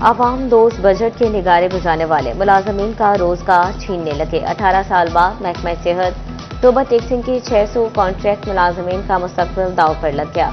عوام دوست بجٹ کے نگارے بجانے والے ملازمین کا روزگار چھیننے لگے۔ 18 سال بعد محکمہ صحت توبہ ٹیکسنگ کے 600 کانٹریکٹ ملازمین کا مستقبل داؤ پر لگ گیا۔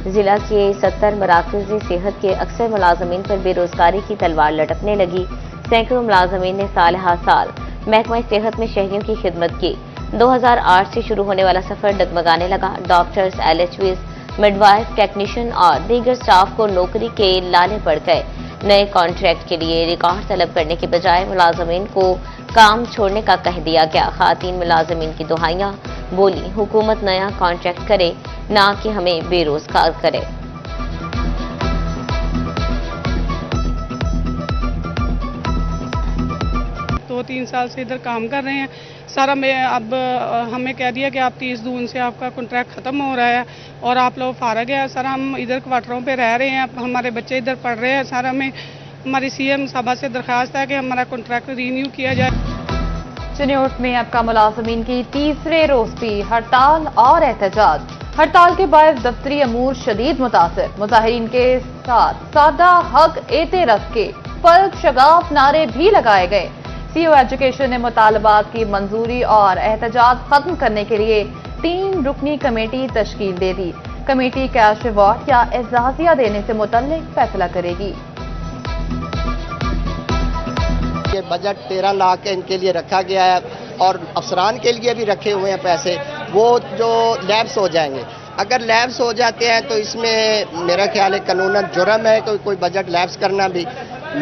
ضلع کے 70 مراکز صحت کے اکثر ملازمین پر بے روزگاری کی تلوار لٹکنے لگی۔ سینکڑوں ملازمین نے سال ہر سال محکمہ صحت میں شہریوں کی خدمت کی۔ 2008 سے شروع ہونے والا سفر ڈگمگانے لگا۔ ڈاکٹرز، LHVs، مڈوائف، ٹیکنیشین اور دیگر سٹاف کو نوکری کے لالے پڑ گئے۔ نئے کانٹریکٹ کے لیے ریکارڈ طلب کرنے کے بجائے ملازمین کو کام چھوڑنے کا کہہ دیا گیا۔ خواتین ملازمین کی دہائیاں بولی حکومت نیا کانٹریکٹ کرے نہ کہ ہمیں بے روزگار کرے۔ 2-3 سال سے ادھر کام کر رہے ہیں سر، اب ہمیں کہہ دیا کہ آپ 30 جون سے آپ کا کانٹریکٹ ختم ہو رہا ہے اور آپ لوگ فارغ ہیں سر۔ ہم ادھر کوارٹروں پہ رہ رہے ہیں، ہمارے بچے ادھر پڑھ رہے ہیں سر۔ ہمیں ہماری CM صاحبہ سے درخواست ہے کہ ہمارا کانٹریکٹ رینیو کیا جائے۔ چنیوٹ میں اب کا ملازمین کی تیسرے روز بھی ہڑتال اور احتجاج۔ ہڑتال کے باعث دفتری امور شدید متاثر۔ مظاہرین کے ساتھ سادہ حق ایتے رکھ کے فلک شگاف نعرے بھی لگائے گئے۔ CO ایجوکیشن نے مطالبات کی منظوری اور احتجاج ختم کرنے کے لیے 3 رکنی کمیٹی تشکیل دے دی۔ کمیٹی کیش ایوارڈ یا اعزازیہ دینے سے متعلق فیصلہ کرے گی۔ یہ بجٹ 13 لاکھ ان کے لیے رکھا گیا ہے اور افسران کے لیے بھی رکھے ہوئے ہیں پیسے، وہ جو لیبس ہو جائیں گے۔ اگر لیبس ہو جاتے ہیں تو اس میں میرا خیال ہے قانوناً جرم ہے کوئی بجٹ لیبس کرنا بھی۔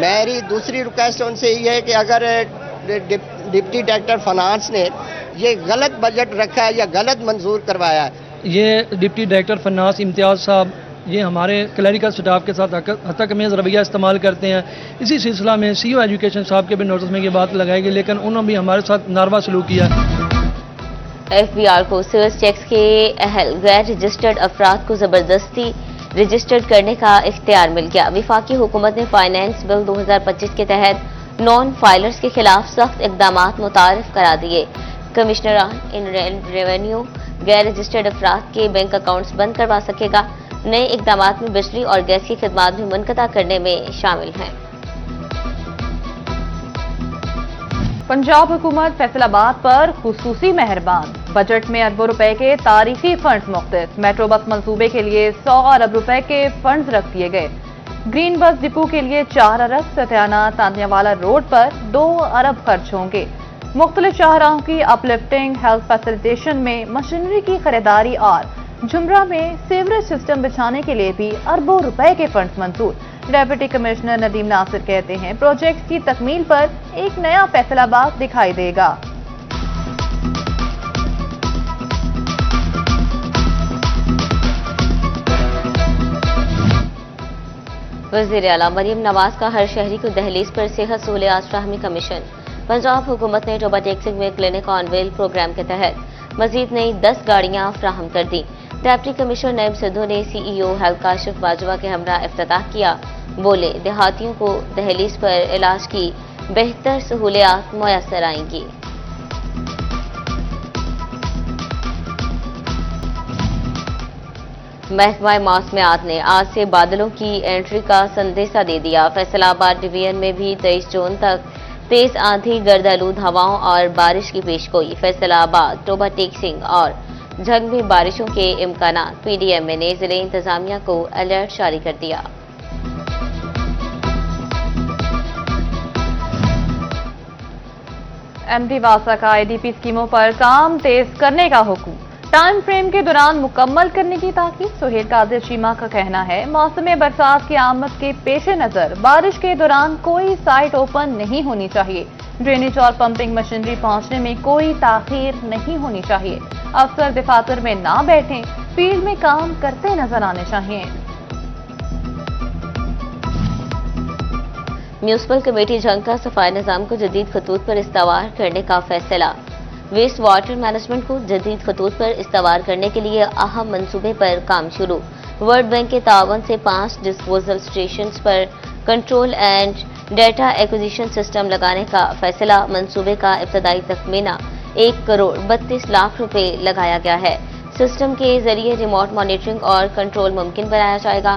میری دوسری ریکویسٹ ان سے یہ ہے کہ اگر ڈپٹی ڈائریکٹر فنانس نے یہ غلط بجٹ رکھا ہے یا غلط منظور کروایا ہے، یہ ڈپٹی ڈائریکٹر فنانس امتیاز صاحب یہ ہمارے کلیریکل سٹاف کے ساتھ حتیٰ کمیز رویہ استعمال کرتے ہیں۔ اسی سلسلہ میں CO ایجوکیشن صاحب کے بھی نوٹس میں یہ بات لگائی گئی، لیکن انہوں نے بھی ہمارے ساتھ ناروا سلوک کیا۔ FBR کو سیلز ٹیکس کے اہل غیر رجسٹرڈ افراد کو زبردستی رجسٹرڈ کرنے کا اختیار مل گیا۔ وفاقی حکومت نے فائنانس بل 2025 کے تحت نان فائلرز کے خلاف سخت اقدامات متعارف کرا دیے۔ کمشنران انلینڈ ریونیو غیر رجسٹرڈ افراد کے بینک اکاؤنٹس بند کروا سکے گا۔ نئے اقدامات میں بجلی اور گیس کی خدمات بھی منقطع کرنے میں شامل ہیں۔ پنجاب حکومت فیصل آباد پر خصوصی مہربان۔ بجٹ میں اربوں روپے کے تاریخی فنڈز مختص۔ میٹرو بس منصوبے کے لیے 100 ارب روپے کے فنڈز رکھ دیے گئے۔ گرین بس ڈپو کے لیے 4 ارب، ستیانہ تانیہ والا روڈ پر 2 ارب خرچ ہوں گے۔ مختلف شاہراہوں کی اپ لفٹنگ، ہیلتھ فیسیلیٹیشن میں مشینری کی خریداری اور جمرہ میں سیوریج سسٹم بچھانے کے لیے بھی اربوں روپے کے فنڈز منظور۔ ڈپٹی کمشنر ندیم ناصر کہتے ہیں پروجیکٹ کی تکمیل پر ایک نیا فیصل آباد دکھائی دے گا۔ وزیر اعلیٰ مریم نواز کا ہر شہری کو دہلیز پر صحت سہولیات فراہمی کا مشن۔ پنجاب حکومت نے توبہ ٹیکسنگ میں کلینک آن ویل پروگرام کے تحت مزید نئی 10 گاڑیاں فراہم کر دیں۔ ڈپٹی کمشنر نعیم سدھو نے CEO ہیلتھ کاشف باجوہ کے ہمراہ افتتاح کیا۔ بولے دیہاتیوں کو دہلیز پر علاج کی بہتر سہولیات میسر آئیں گی۔ محکمہ موسمیات نے آج سے بادلوں کی انٹری کا سندیشہ دے دیا۔ فیصل آباد ڈویژن میں بھی 23 جون تک تیز آندھی، گرد آلود ہواؤں اور بارش کی پیشگوئی۔ فیصل آباد، توبہ ٹیکسنگ اور جھنگ میں بارشوں کے امکانات۔ PDMA نے ضلع انتظامیہ کو الرٹ جاری کر دیا۔ MD واسا کا IDP اسکیموں پر کام تیز کرنے کا حکم۔ ٹائم فریم کے دوران مکمل کرنے کی تاکید۔ سہیل قادر شیما کا کہنا ہے موسم برسات کی آمد کے پیش نظر بارش کے دوران کوئی سائٹ اوپن نہیں ہونی چاہیے۔ ڈرینیج اور پمپنگ مشینری پہنچنے میں کوئی تاخیر نہیں ہونی چاہیے۔ افسر دفاتر میں نہ بیٹھیں، فیلڈ میں کام کرتے نظر آنے چاہیے۔ میونسپل کمیٹی جھنگ کا صفائی نظام کو جدید خطوط پر استوار کرنے کا فیصلہ۔ ویسٹ واٹر مینجمنٹ کو جدید خطوط پر استوار کرنے کے لیے اہم منصوبے پر کام شروع۔ ورلڈ بینک کے تعاون سے 5 disposal stations per control and data acquisition system لگانے کا فیصلہ۔ منصوبے کا ابتدائی تخمینہ 1 کروڑ 32 لاکھ روپے لگایا گیا ہے۔ سسٹم کے ذریعے ریموٹ مانیٹرنگ اور کنٹرول ممکن بنایا جائے گا۔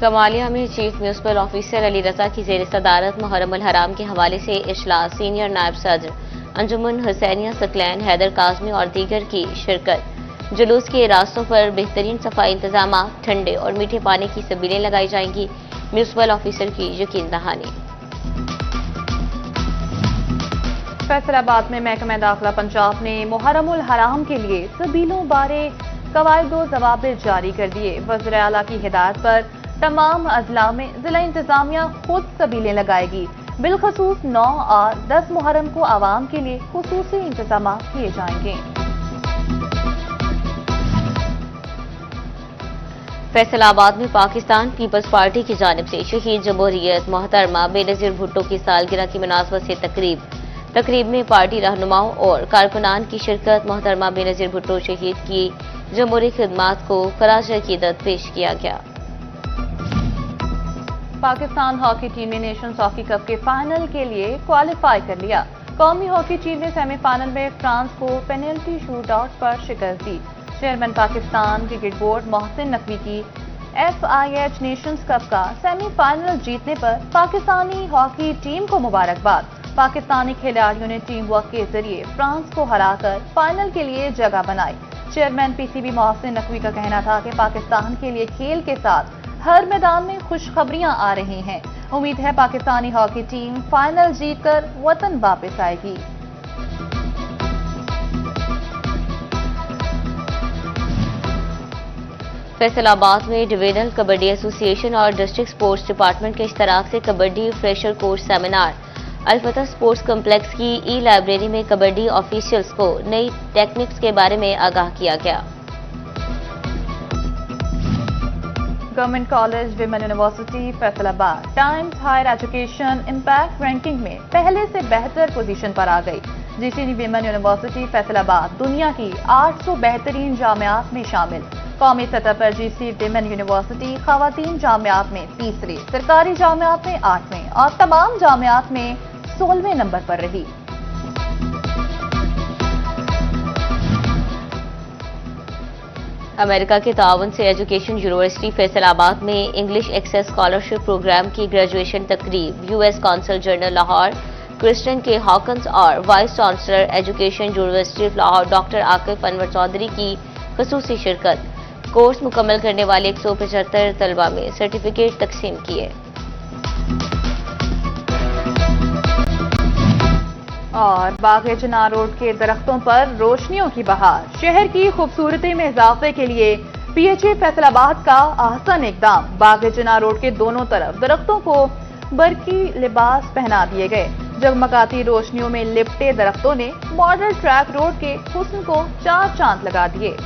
کمالیہ میں chief municipal officer Ali Raza کی زیر صدارت محرم الحرام کے حوالے سے اجلاس، سینئر نائب صدر انجمن حسینیہ ثقلین حیدر کاظمی اور دیگر کی شرکت۔ جلوس کے راستوں پر بہترین صفائی انتظامات، ٹھنڈے اور میٹھے پانی کی سبیلیں لگائی جائیں گی، میونسپل آفیسر کی یقین دہانی۔ فیصل آباد میں محکمہ داخلہ پنجاب نے محرم الحرام کے لیے سبیلوں بارے قواعد و ضوابط جاری کر دیے۔ وزیر اعلیٰ کی ہدایت پر تمام اضلاع میں ضلع انتظامیہ خود سبیلیں لگائے گی۔ بالخصوص 9 اور 10 محرم کو عوام کے لیے خصوصی انتظامات کیے جائیں گے۔ فیصل آباد میں پاکستان پیپلز پارٹی کی جانب سے شہید جمہوریت محترمہ بے نظیر بھٹو کی سالگرہ کی مناسبت سے تقریب میں پارٹی رہنماؤں اور کارکنان کی شرکت۔ محترمہ بے نظیر بھٹو شہید کی جمہوری خدمات کو خراج عقیدت پیش کیا گیا۔ پاکستان ہاکی ٹیم نے نیشنز ہاکی کپ کے فائنل کے لیے کوالیفائی کر لیا۔ قومی ہاکی ٹیم نے سیمی فائنل میں فرانس کو پینلٹی شوٹ آؤٹ پر شکست دی۔ Chairman Pakistan cricket board Mohsin Naqvi کی FIH نیشنز کپ کا سیمی فائنل جیتنے پر پاکستانی ہاکی ٹیم کو مبارکباد۔ پاکستانی کھلاڑیوں نے ٹیم ورک کے ذریعے فرانس کو ہرا کر فائنل کے لیے جگہ بنائی۔ چیئرمین PCB محسن نقوی کا کہنا تھا کہ پاکستان کے لیے کھیل کے ساتھ ہر میدان میں خوشخبریاں آ رہی ہیں۔ امید ہے پاکستانی ہاکی ٹیم فائنل جیت کر وطن واپس آئے گی۔ فیصل آباد میں ڈویژنل کبڈی ایسوسی ایشن اور ڈسٹرکٹ سپورٹس ڈپارٹمنٹ کے اشتراک سے kabaddi fresher course seminar. Alfatah sports complex کی لائبریری میں کبڈی آفیشلز کو نئی ٹیکنکس کے بارے میں آگاہ کیا گیا۔ Government college women university Faisalabad Times higher education impact ranking میں پہلے سے بہتر پوزیشن پر آ گئی۔ GCD ویمن یونیورسٹی فیصل آباد دنیا کی 800 بہترین جامعات میں شامل۔ قومی سطح پر GC ویمن یونیورسٹی خواتین جامعات میں تیسرے، سرکاری جامعات میں 8ویں اور تمام جامعات میں 16ویں نمبر پر رہی۔ امریکہ کے تعاون سے ایجوکیشن یونیورسٹی فیصل آباد میں انگلش ایکسیس اسکالرشپ پروگرام کی گریجویشن تقریب۔ US consul general Lahore Kristen کے ہاکنز اور vice chancellor education university of Lahore doctor Aqib Anwar Chaudhry کی خصوصی شرکت۔ کورس مکمل کرنے والے 175 طلبہ میں سرٹیفکیٹ تقسیم کیے۔ اور باغ چنار روڈ کے درختوں پر روشنیوں کی بہار، شہر کی خوبصورتی میں اضافے کے لیے PHA فیصل آباد کا احسن اقدام۔ باغ چنار روڈ کے دونوں طرف درختوں کو برقی لباس پہنا دیے گئے۔ جگمگاتی روشنیوں میں لپٹے درختوں نے ماڈل ٹریک روڈ کے حسن کو چار چاند لگا دیے۔